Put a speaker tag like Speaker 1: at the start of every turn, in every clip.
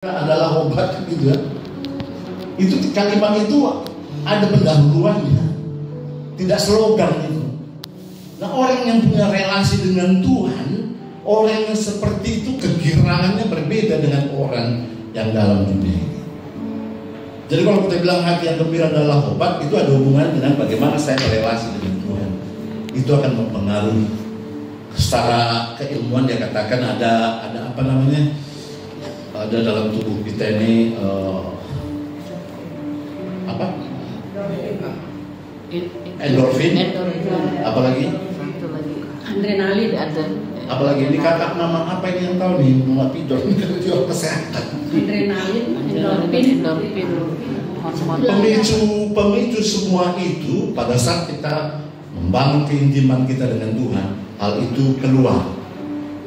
Speaker 1: adalah obat gitu ya. Itu kalimat itu ada pendahuluannya, tidak slogan itu. Nah, orang yang punya relasi dengan Tuhan, orang yang seperti itu kegirangannya berbeda dengan orang yang dalam dunia ini. Jadi kalau kita bilang hati yang gembira adalah obat, itu ada hubungan dengan bagaimana saya berelasi dengan Tuhan. Itu akan mempengaruhi. Secara keilmuan dia katakan ada apa namanya? Ada dalam tubuh kita ini apa? Endorfin. Apalagi?
Speaker 2: Adrenalin ada.
Speaker 1: Apalagi ini kakak mama apa ini yang tahu nih? Mama Pidor ini kan jual kesehatan.
Speaker 2: Adrenalin, endorfin.
Speaker 1: Pemicu semua itu pada saat kita membangun keintiman kita dengan Tuhan, hal itu keluar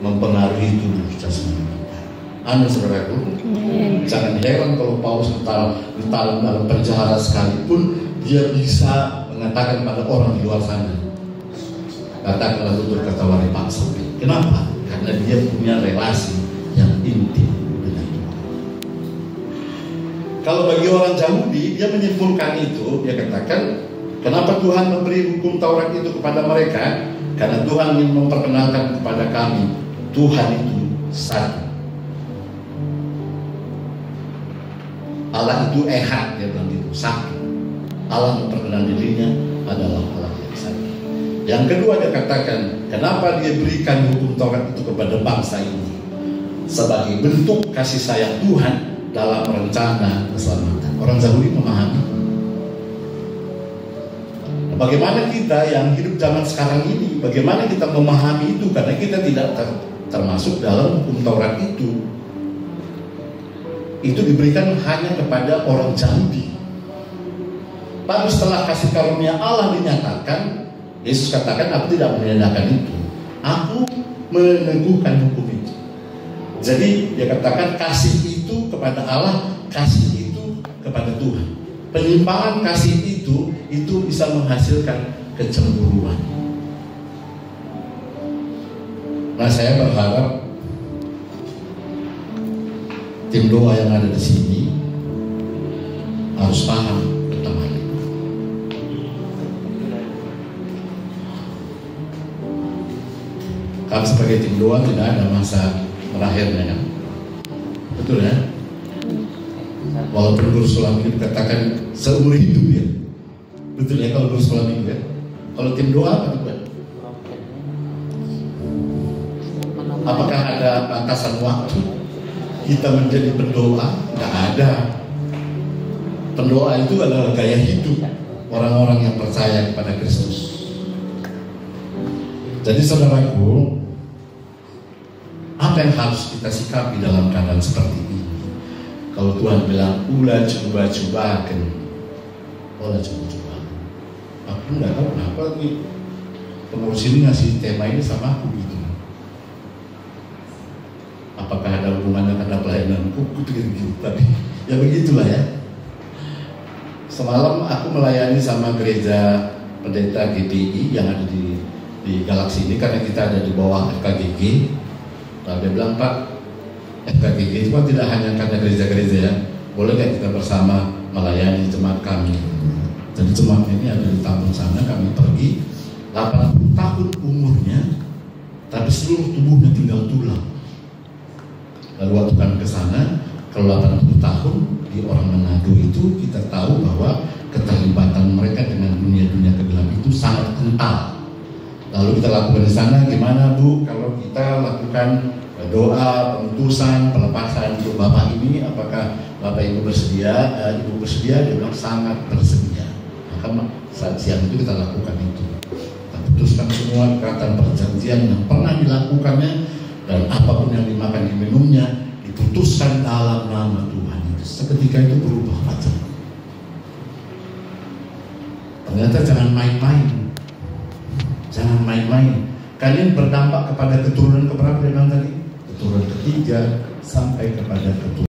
Speaker 1: mempengaruhi tubuh jasmani kita. Amin, saudaraku. Jangan heran kalau Paulus ditaruh dalam penjara sekalipun dia bisa mengatakan pada orang di luar sana, katakanlah tutur kata wari paksa. Kenapa? Karena dia punya relasi yang intim dengan Tuhan. Kalau bagi orang Yahudi, dia menyimpulkan itu, dia katakan, kenapa Tuhan memberi hukum Taurat itu kepada mereka? Karena Tuhan ingin memperkenalkan kepada kami, Tuhan itu satu. Allah itu ehad, dia bilang itu satu. Allah memperkenalkan dirinya adalah Allah yang satu. Yang kedua dia katakan, kenapa dia berikan hukum Taurat itu kepada bangsa ini? Sebagai bentuk kasih sayang Tuhan dalam rencana keselamatan. Orang Yahudi memahami. Bagaimana kita yang hidup zaman sekarang ini, bagaimana kita memahami itu? Karena kita tidak termasuk dalam hukum Taurat itu. Itu diberikan hanya kepada orang Yahudi. Lalu setelah kasih karunia Allah dinyatakan, Yesus katakan, aku tidak menandakan itu, aku meneguhkan hukum itu. Jadi dia katakan kasih itu kepada Allah, kasih itu kepada Tuhan. Penyimpangan kasih itu bisa menghasilkan kecemburuan. Nah, saya berharap tim doa yang ada di sini harus paham tentang hal itu. Kami sebagai tim doa tidak ada masa berakhirnya, kan? Betul ya? Walaupun guru sekolah ini dikatakan seumur hidup ya, betul ya kalau guru sekolah ini ya. Kalau tim doa apa juga? Apakah ada batasan waktu kita menjadi pendoa? Tidak ada. Pendoa itu adalah gaya hidup orang-orang yang percaya kepada Kristus. Jadi saudaraku, apa yang harus kita sikapi dalam keadaan seperti ini? Kalau Tuhan bilang ulah coba-cobakan, ulah coba-coba. Aku nggak tahu kenapa nih pengurus ini ngasih tema ini sama aku gitu. Apakah ada hubungannya karena pelayananku? Gitu tadi. Ya begitulah ya. Semalam aku melayani sama gereja pendeta GDI yang ada di Galaksi ini karena kita ada di bawah FKGG. Lalu dia bilang, Pak, FKGG itu kan tidak hanya karena gereja-gereja ya. Boleh nggak kita bersama melayani jemaat kami? Jadi jemaat ini ada di Tambun sana, kami pergi 80 tahun umurnya, tapi seluruh tubuhnya tinggal tulang. Lalu waktu kami ke sana, kalau 80 tahun di orang Manado itu kita tahu bahwa keterlibatan mereka dengan dunia-dunia kegelap itu sangat kental. Lalu kita lakukan di sana, gimana Bu kalau kita lakukan doa pemutusan pelepasan untuk Bapak ini, apakah Bapak Ibu bersedia? Ibu bersedia? Dia bilang sangat bersedia. Maka saat siang itu kita lakukan itu. Kita putuskan semua ikatan perjanjian yang pernah dilakukannya, dan apapun yang dimakan diminumnya diputuskan dalam nama Tuhan. Seketika itu berubah wajah. Ternyata jangan main-main. Jangan main-main. Kalian berdampak kepada keturunan keberapa yang tadi? Keturunan ketiga sampai kepada keturunan